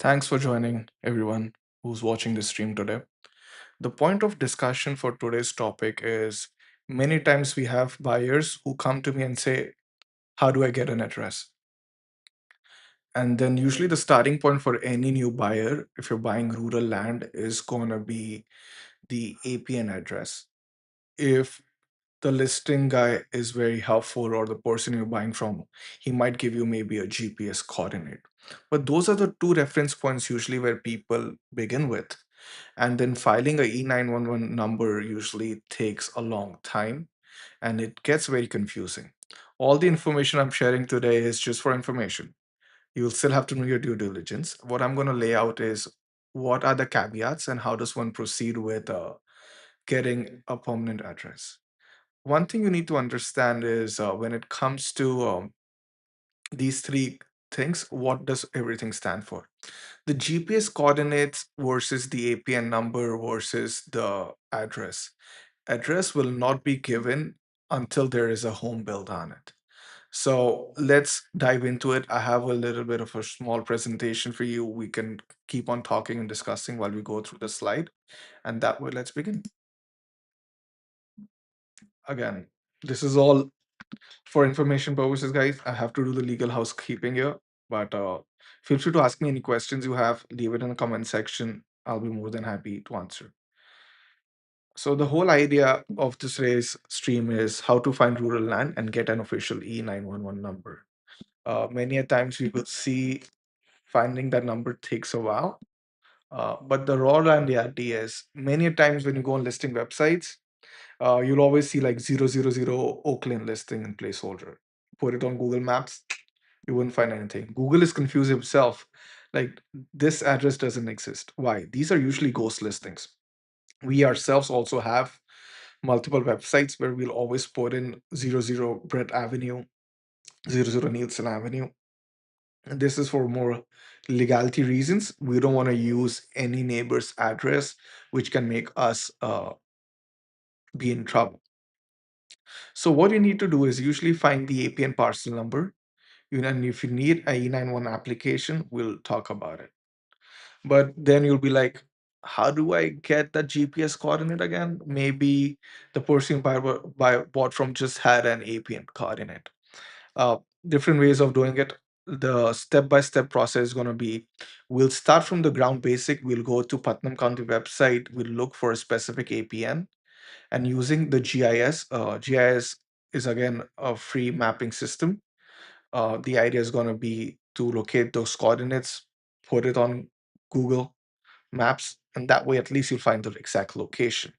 Thanks for joining everyone who's watching this stream today. The point of discussion for today's topic is many times we have buyers who come to me and say, how do I get an address? And then usually the starting point for any new buyer, if you're buying rural land, is going to be the APN address. If the listing guy is very helpful or the person you're buying from, he might give you maybe a GPS coordinate. But those are the two reference points usually where people begin with. And then filing a E911 number usually takes a long time and it gets very confusing. All the information I'm sharing today is just for information. You'll still have to do your due diligence. What I'm going to lay out is what are the caveats and how does one proceed with getting a permanent address. One thing you need to understand is when it comes to these three things, what does everything stand for? The GPS coordinates versus the APN number versus the address. Address will not be given until there is a home built on it. So let's dive into it. I have a little bit of a small presentation for you. We can keep on talking and discussing while we go through the slide. And that way, let's begin. Again, this is all for information purposes, guys. I have to do the legal housekeeping here, but feel free to ask me any questions you have. Leave it in the comment section. I'll be more than happy to answer. So the whole idea of this race stream is how to find rural land and get an official E911 number. Many a times we will see finding that number takes a while. But the raw land reality is many a times when you go on listing websites, you'll always see like 000 Oakland listing in placeholder. Put it on Google Maps, you wouldn't find anything. Google is confused himself. Like this address doesn't exist. Why? These are usually ghost listings. We ourselves also have multiple websites where we'll always put in 00 Brett Avenue, 00 Nielsen Avenue. And this is for more legality reasons. We don't want to use any neighbor's address, which can make us be in trouble. So what you need to do is usually find the APN parcel number. And if you need a E91 application, we'll talk about it. But then you'll be like, how do I get that GPS coordinate again? Maybe the person you bought from just had an APN coordinate. Uh, Different ways of doing it. The step-by-step process is going to be, we'll start from the ground basic. We'll go to Putnam County website. We'll look for a specific APN and using the GIS. GIS is again a free mapping system. The idea is going to be to locate those coordinates, put it on Google Maps, and that way at least you'll find the exact location.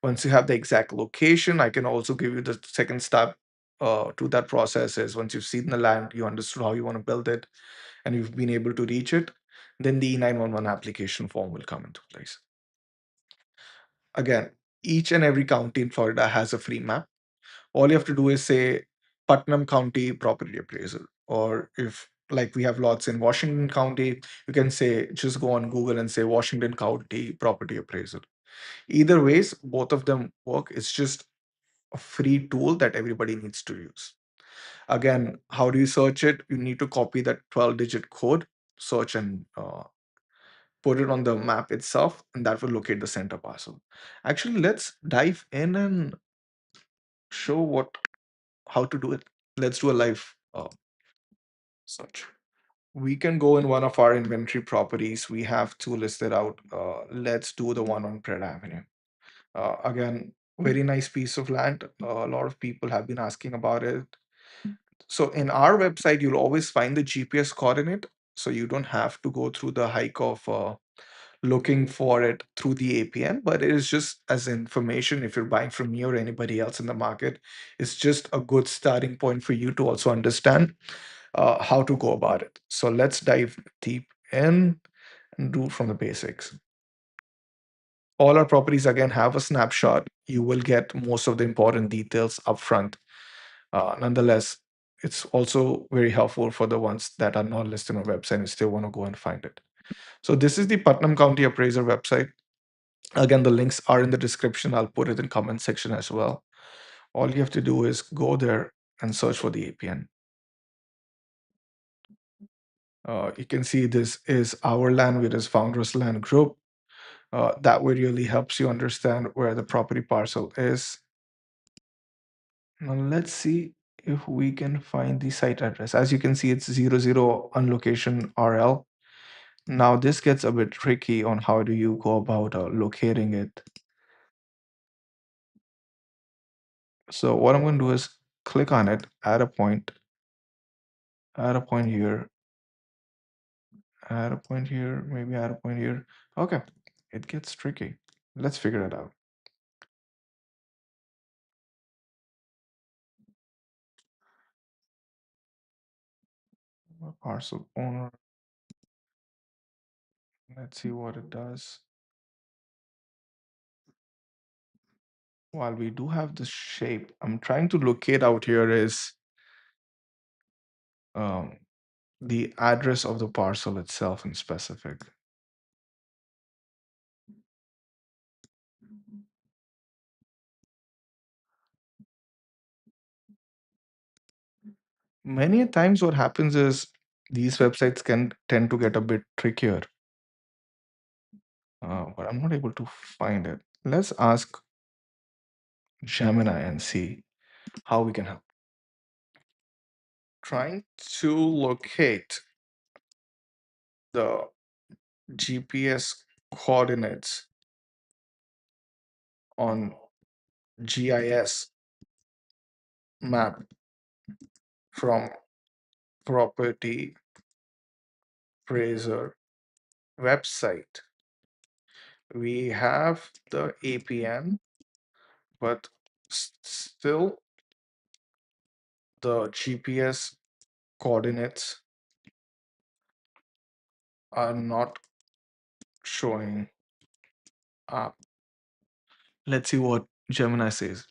Once you have the exact location, I can also give you the second step to that process is once you've seen the land, you understood how you want to build it, and you've been able to reach it, then the E911 application form will come into place. Again, each and every county in Florida has a free map. All you have to do is say Putnam County property appraisal. Or if like we have lots in Washington County, you can say just go on Google and say Washington County property appraisal. Either ways, both of them work. It's just a free tool that everybody needs to use. Again, how do you search it? You need to copy that 12-digit code, search and put it on the map itself, and that will locate the center parcel. Actually, let's dive in and show what how to do it. Let's do a live search. We can go in one of our inventory properties. We have two listed out. Let's do the one on Pratt Avenue. Again, very nice piece of land. A lot of people have been asking about it. So in our website, you'll always find the GPS coordinate. So you don't have to go through the hike of looking for it through the APN, but it is just as information. If you're buying from me or anybody else in the market, it's just a good starting point for you to also understand how to go about it. So let's dive deep in and do from the basics. All our properties again have a snapshot. You will get most of the important details upfront. Nonetheless, it's also very helpful for the ones that are not listed on our website and still want to go and find it. So this is the Putnam County Appraiser website. Again, the links are in the description. I'll put it in comment section as well. All you have to do is go there and search for the APN. You can see this is our land with this founders land group. That way really helps you understand where the property parcel is. Now let's see if we can find the site address. As you can see, it's 00 on location RL. Now this gets a bit tricky on how do you go about locating it. So what I'm going to do is click on it, add a point here, add a point here, maybe add a point here. Okay, it gets tricky. Let's figure it out. Parcel owner. Let's see what it does. While we do have the shape, I'm trying to locate out here is um, the address of the parcel itself in specific. Many times what happens is these websites can tend to get a bit trickier, but I'm not able to find it. Let's ask Gemini and see how we can help. Trying to locate the GPS coordinates on GIS map from property appraiser website. We have the APN, but still the GPS coordinates are not showing up. Let's see what Gemini says.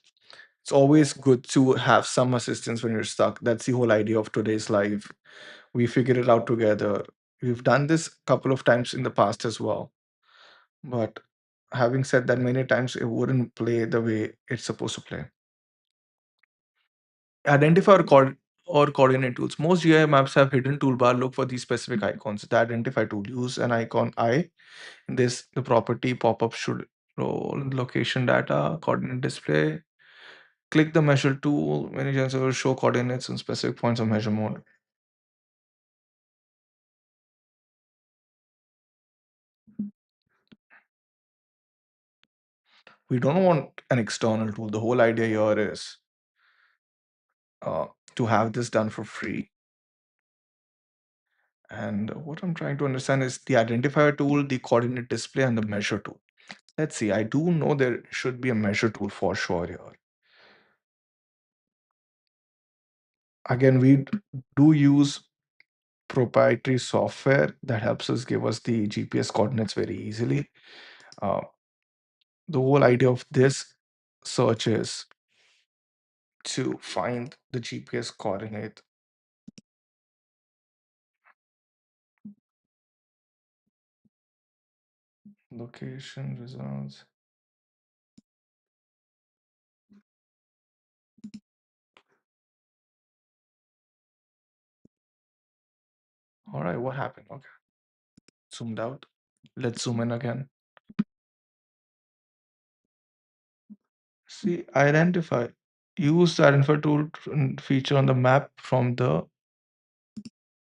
It's always good to have some assistance when you're stuck. That's the whole idea of today's live. We figure it out together. We've done this a couple of times in the past as well. But having said that, many times it wouldn't play the way it's supposed to play. Identify or coordinate tools. Most GI maps have hidden toolbar. Look for these specific icons. The identify tool. Use an icon I. This the property pop-up should roll location data, coordinate display. Click the measure tool. Many chances will show coordinates on specific points of measure mode. We don't want an external tool. The whole idea here is uh, to have this done for free. And what I'm trying to understand is the identifier tool, the coordinate display, and the measure tool. Let's see. I do know there should be a measure tool for sure here. Again, we do use proprietary software that helps us give us the GPS coordinates very easily. Uh, the whole idea of this search is to find the GPS coordinate. Location results. All right, what happened? Okay, zoomed out. Let's zoom in again. See, identify. Use the identify tool feature on the map from the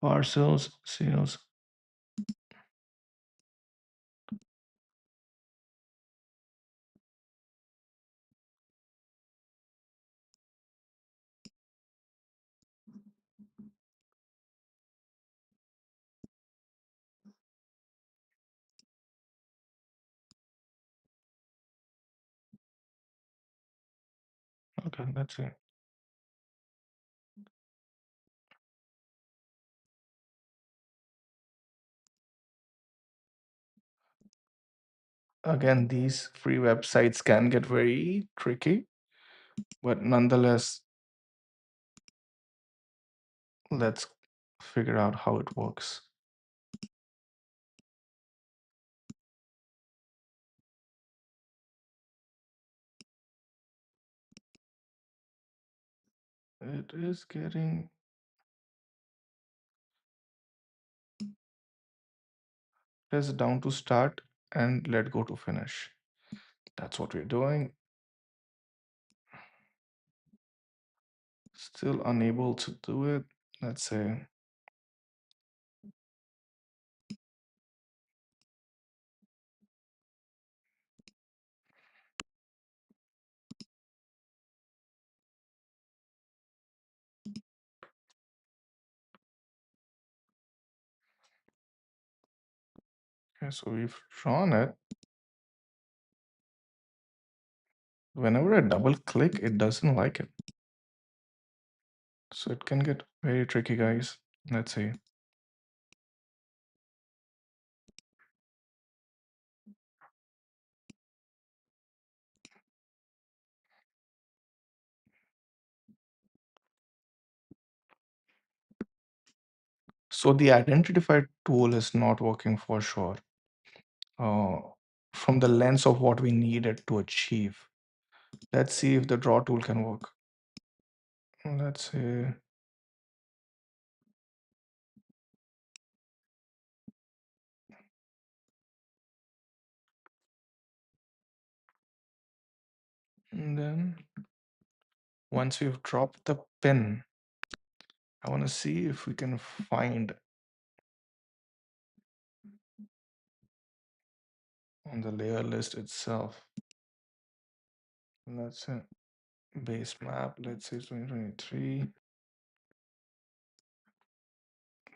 parcels, sales. Okay, that's it. Again, these free websites can get very tricky, but nonetheless, let's figure out how it works. It is getting press down to start and let go to finish. That's what we're doing. Still unable to do it. Let's say, okay, so we've drawn it. Whenever I double click, it doesn't like it. So it can get very tricky, guys. Let's see. So the identifier tool is not working for sure. Uh, from the lens of what we needed to achieve. Let's see if the draw tool can work. Let's see. And then once we've dropped the pin, I want to see if we can find on the layer list itself. Let's say base map, let's say 2023.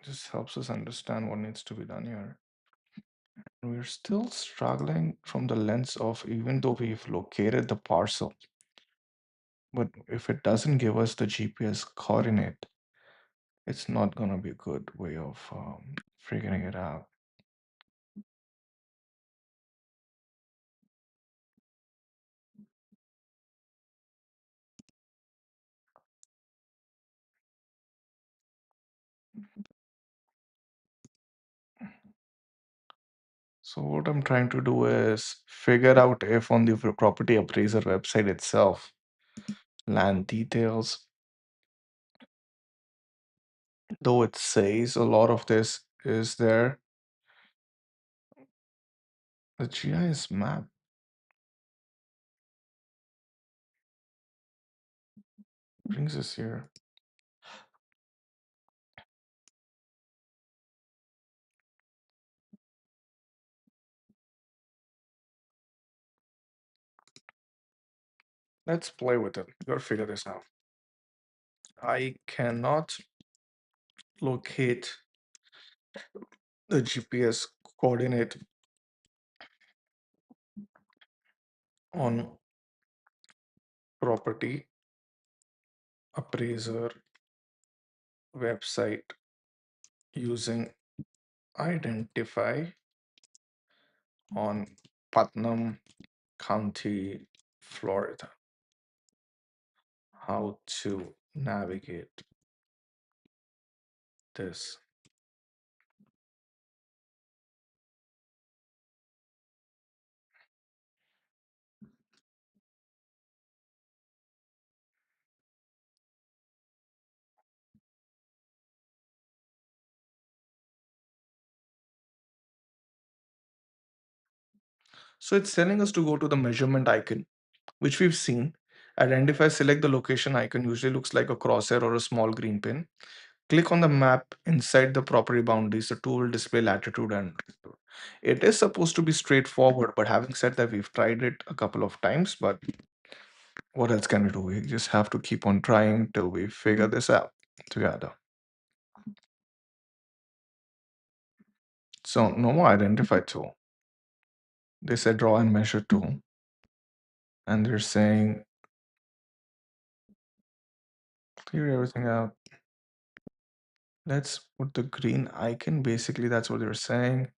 This helps us understand what needs to be done here. We're still struggling from the lens of even though we've located the parcel, but if it doesn't give us the GPS coordinate, it's not going to be a good way of figuring it out. So what I'm trying to do is figure out if on the property appraiser website itself, land details, though it says a lot of this is there, the GIS map brings us here. Let's play with it. We'll figure this out. I cannot locate the GPS coordinate on property appraiser website using identify on Putnam County, Florida. How to navigate this. So it's telling us to go to the measurement icon, which we've seen. Identify, select the location icon, usually looks like a crosshair or a small green pin. Click on the map inside the property boundaries. The tool will display latitude and longitude. It is supposed to be straightforward, but having said that, we've tried it a couple of times, but what else can we do? We just have to keep on trying till we figure this out together. So no more identify tool. They said draw and measure tool. And they're saying clear everything out. Let's put the green icon. Basically, that's what they're saying.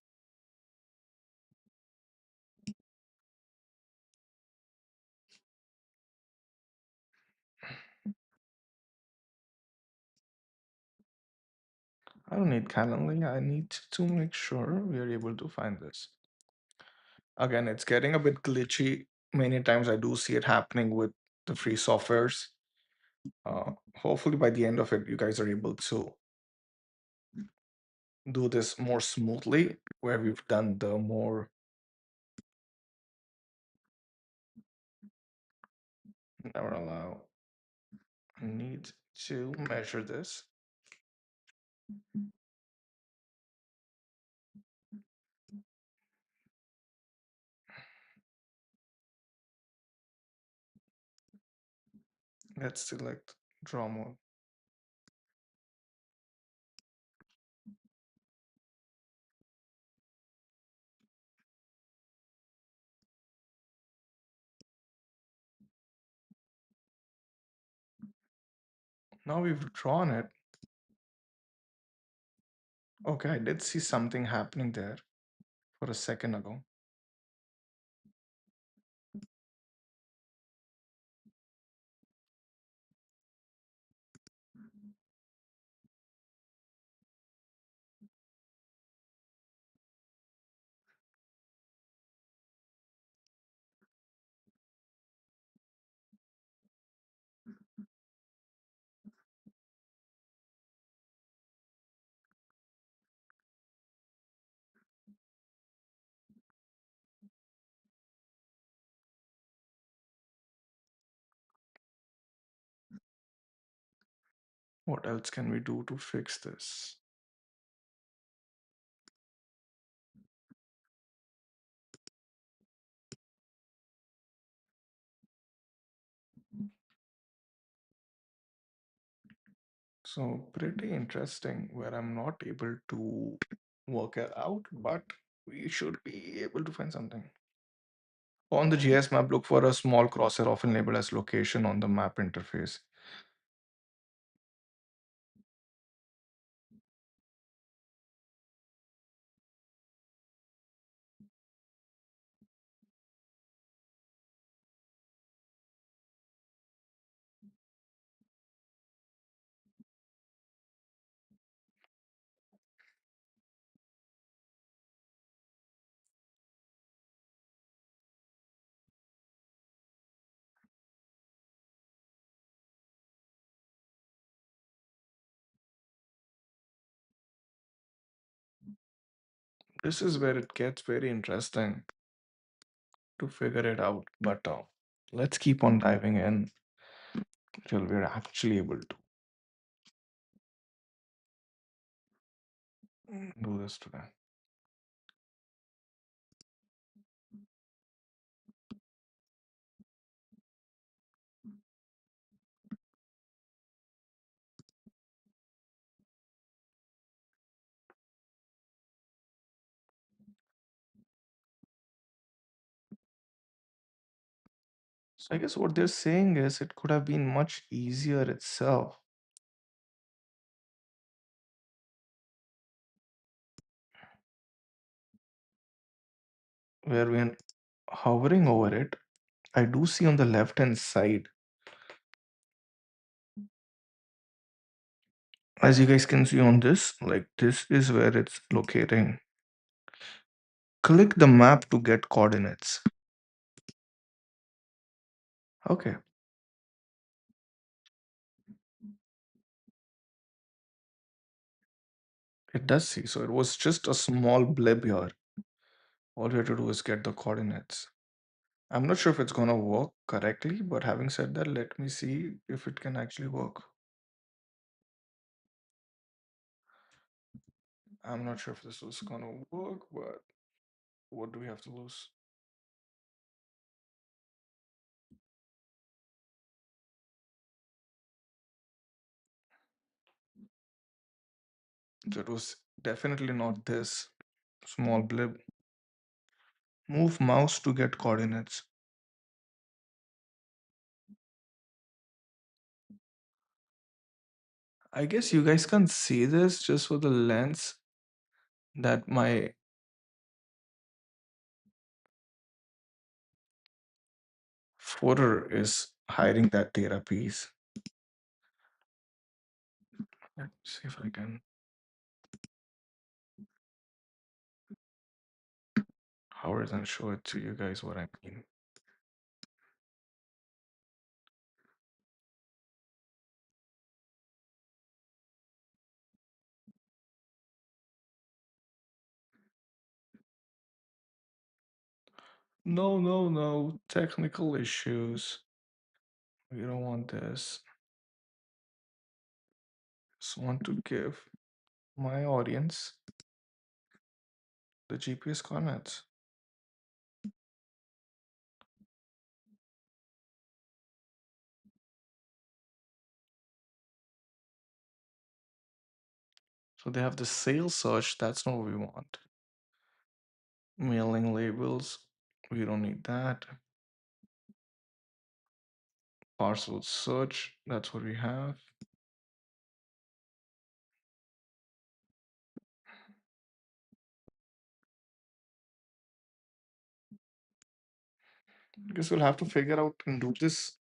I don't need Calendly. I need to make sure we are able to find this. Again, it's getting a bit glitchy. Many times I do see it happening with the free softwares. Hopefully by the end of it, you guys are able to do this more smoothly, where we've done the more never allow. I need to measure this. Let's select draw mode. Now we've drawn it. Okay, I did see something happening there for a second ago. What else can we do to fix this? So pretty interesting where I'm not able to work it out, but we should be able to find something. On the GIS map, look for a small crosshair often labeled as location on the map interface. This is where it gets very interesting to figure it out, but let's keep on diving in till we're actually able to do this today. So I guess what they're saying is it could have been much easier itself, where when hovering over it, I do see on the left hand side, as you guys can see on this, like this is where it's locating. Click the map to get coordinates. Okay, it does see. So it was just a small blip here. All you have to do is get the coordinates. I'm not sure if it's gonna work correctly, but having said that, let me see if it can actually work. I'm not sure if this was gonna work, but what do we have to lose? So it was definitely not this small blip. Move mouse to get coordinates. I guess you guys can't see this just for the lens that my footer is hiding that data piece. Let's see if I can. How doesn't show it to you guys what I mean? No, no, no. Technical issues. We don't want this. Just want to give my audience the GPS coordinates. So they have the sales search. That's not what we want. Mailing labels. We don't need that. Parcel search. That's what we have. I guess we'll have to figure out and do this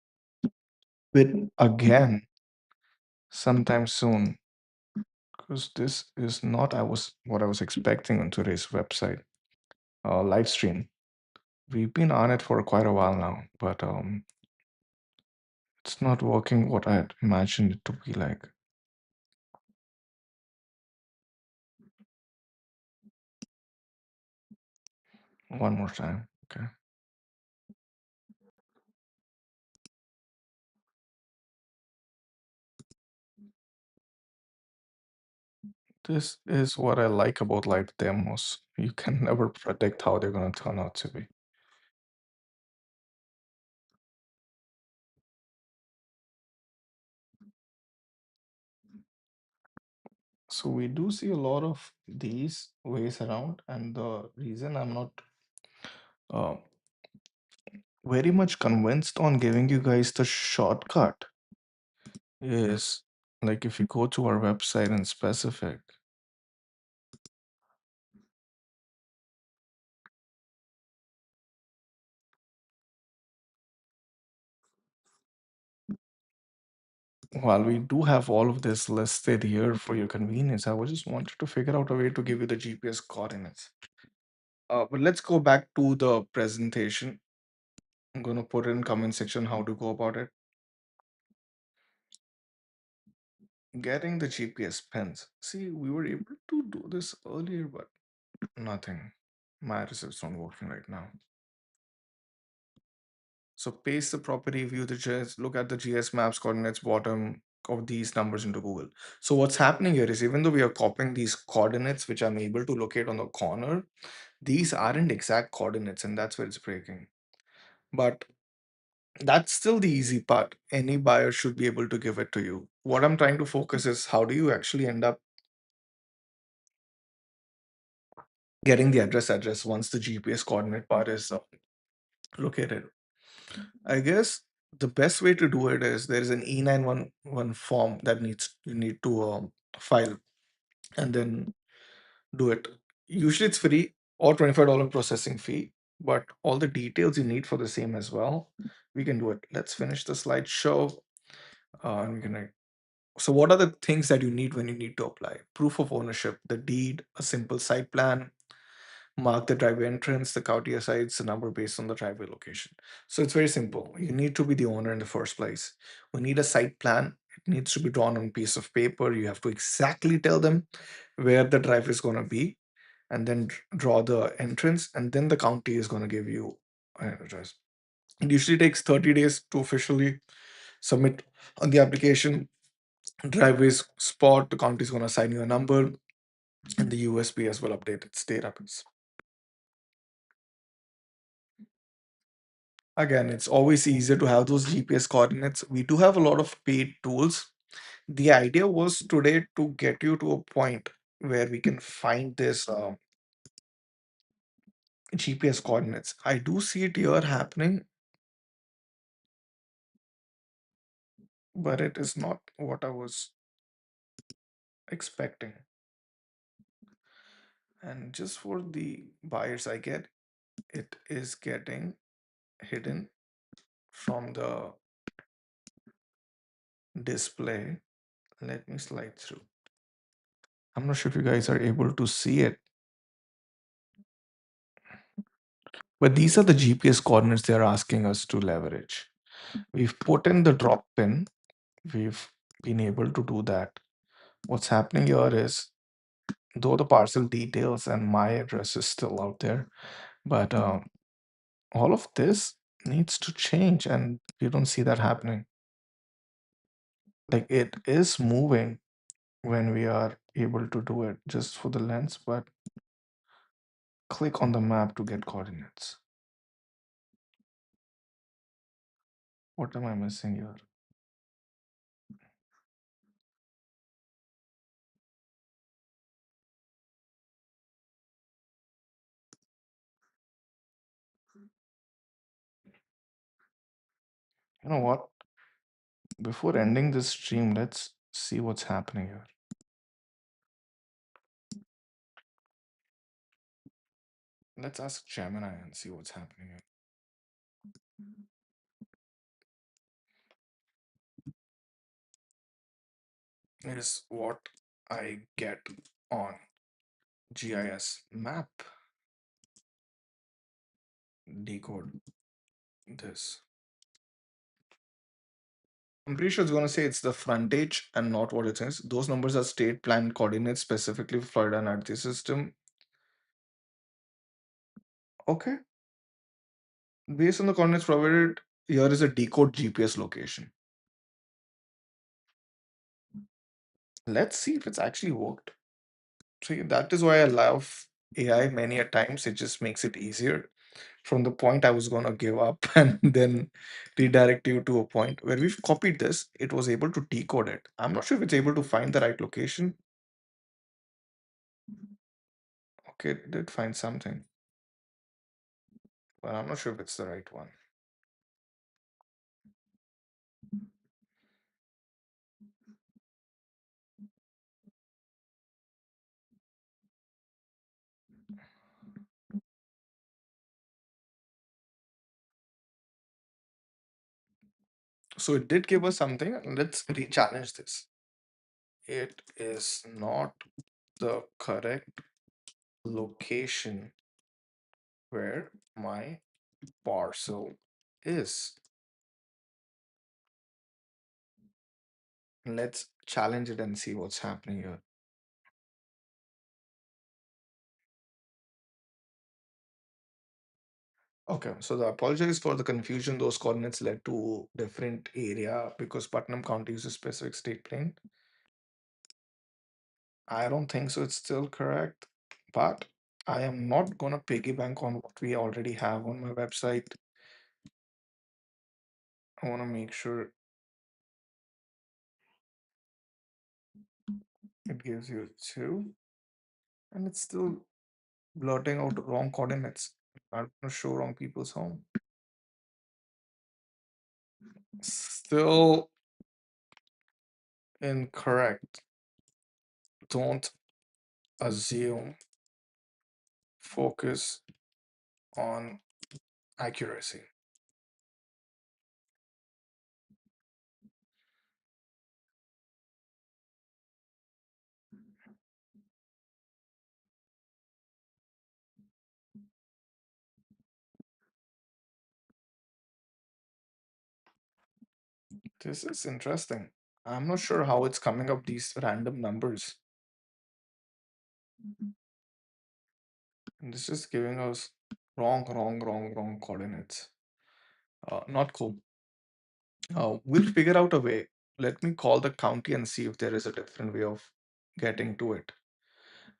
bit again sometime soon. Because this is not I was what I was expecting on today's website live stream. We've been on it for quite a while now, but it's not working what I had imagined it to be like. One more time, okay. This is what I like about live demos. You can never predict how they're going to turn out to be. So we do see a lot of these ways around, and the reason I'm not uh, very much convinced on giving you guys the shortcut is like if you go to our website and specific, while we do have all of this listed here for your convenience, I was just wanted to figure out a way to give you the GPS coordinates. But let's go back to the presentation. I'm going to put in comment section how to go about it. Getting the GPS pins. See, we were able to do this earlier, but nothing. My receipt's not working right now. So paste the property, view the GIS, look at the GS maps coordinates bottom of these numbers into Google. So what's happening here is even though we are copying these coordinates, which I'm able to locate on the corner, these aren't exact coordinates, and that's where it's breaking. But that's still the easy part. Any buyer should be able to give it to you. What I'm trying to focus is how do you actually end up getting the address once the GPS coordinate part is located. I guess the best way to do it is there is an E911 form that you need to file and then do it. Usually it's free or $25 processing fee, but all the details you need for the same as well. We can do it. Let's finish the slideshow. And we're gonna. So, what are the things that you need when you need to apply? Proof of ownership, the deed, a simple site plan, mark the driveway entrance, the county assigns the number based on the driveway location. So it's very simple. You need to be the owner in the first place. We need a site plan. It needs to be drawn on a piece of paper. You have to exactly tell them where the driveway is going to be and then draw the entrance. And then the county is going to give you an address. It usually takes 30 days to officially submit on the application. Driveways spot, the county is going to assign you a number, and the USB as well update its database. Again, it's always easier to have those GPS coordinates. We do have a lot of paid tools. The idea was today to get you to a point where we can find this GPS coordinates. I do see it here happening, but it is not what I was expecting. And just for the buyers, I get it is getting hidden from the display. Let me slide through. I'm not sure if you guys are able to see it, but these are the GPS coordinates they're asking us to leverage. We've put in the drop pin. We've been able to do that. What's happening here is, though the parcel details and my address is still out there, but all of this needs to change, and you don't see that happening. Like it is moving when we are able to do it just for the lens, but click on the map to get coordinates. What am I missing here? You know what? Before ending this stream, let's see what's happening here. Let's ask Gemini and see what's happening here. Is what I get on GIS map. Decode this. I'm pretty sure it's going to say it's the frontage and not what it says. Those numbers are state plan coordinates specifically for Florida and RT system. Okay. Based on the coordinates provided, here is a decode GPS location. Let's see if it's actually worked. See, that is why I love AI many a times. It just makes it easier. From the point I was going to give up and then redirect you to a point where we've copied this, it was able to decode it. I'm not sure if it's able to find the right location. Okay, it did find something, but I'm not sure if it's the right one. So it did give us something. Let's re-challenge this. It is not the correct location where my parcel is. Let's challenge it and see what's happening here. Okay, so I apologize for the confusion. Those coordinates led to different area because Putnam County is a specific state plane. I don't think so. It's still correct, but I am not gonna piggyback on what we already have on my website. I want to make sure it gives you two, and it's still blurting out wrong coordinates. I'm gonna show wrong people's home. Still incorrect. Don't assume. Focus on accuracy. This is interesting. I'm not sure how it's coming up these random numbers. This is giving us wrong coordinates. Not cool. We'll figure out a way. Let me call the county and see if there is a different way of getting to it.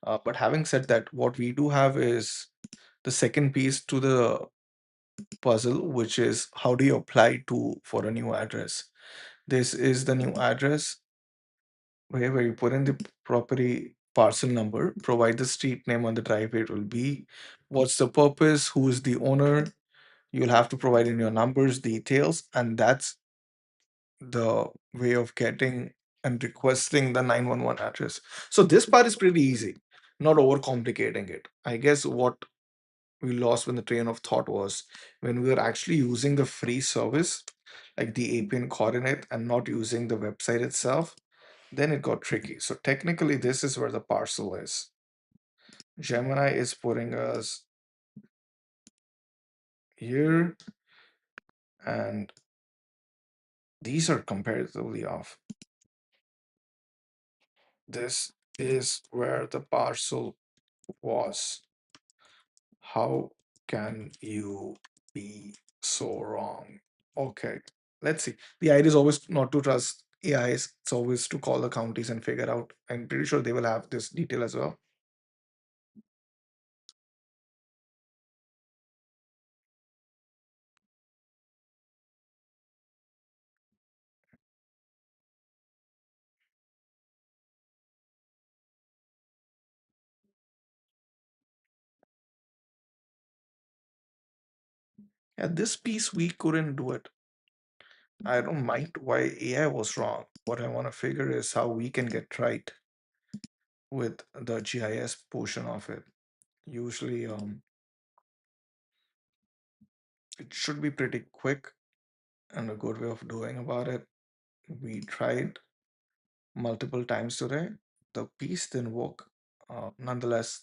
But having said that, what we do have is the second piece to the puzzle, which is how do you apply to for a new address? This is the new address where you put in the property parcel number, provide the street name on the driveway it will be, what's the purpose, who is the owner. You'll have to provide in your numbers, details, and that's the way of getting and requesting the 911 address. So this part is pretty easy, not overcomplicating it. I guess what we lost when the train of thought was when we were actually using the free service, like the APN coordinate, and not using the website itself, then it got tricky. So technically, this is where the parcel is. Gemini is putting us here, and these are comparatively off. This is where the parcel was. How can you be so wrong. Okay, let's see. The idea is always not to trust AIs. It's always to call the counties and figure out. I'm pretty sure they will have this detail as well. At this piece, we couldn't do it. I don't mind why AI was wrong. What I want to figure is how we can get right with the GIS portion of it. Usually, it should be pretty quick and a good way of doing about it. We tried multiple times today. The piece didn't work. Nonetheless,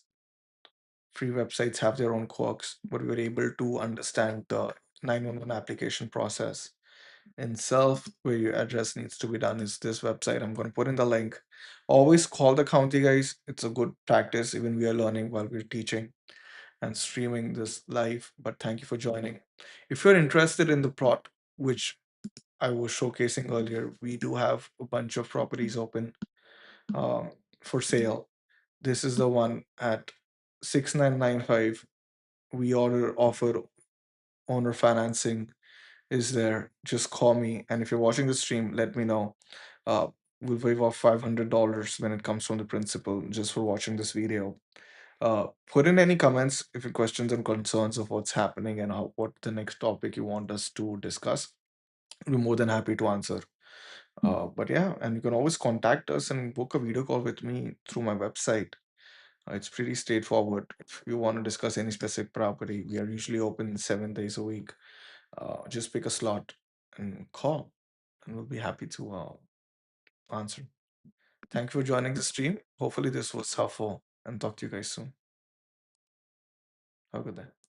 free websites have their own quirks, but we were able to understand the 911 application process in self where your address needs to be done is this website. I'm going to put in the link. Always call the county, guys. It's a good practice. Even we are learning while we're teaching and streaming this live. But thank you for joining. If you're interested in the plot, which I was showcasing earlier, we do have a bunch of properties open um, for sale. This is the one at 6995. We order offer owner financing is there. Just call me. And if you're watching the stream, let me know. Uh, we'll waive off $500 when it comes from the principal just for watching this video. Put in any comments if you questions and concerns of what's happening and what the next topic you want us to discuss. We're more than happy to answer. But yeah, and you can always contact us and book a video call with me through my website. It's pretty straightforward. If you want to discuss any specific property, we are usually open 7 days a week. Just pick a slot and call, and we'll be happy to answer. Thank you for joining the stream. Hopefully, this was helpful, and talk to you guys soon. Have a good day.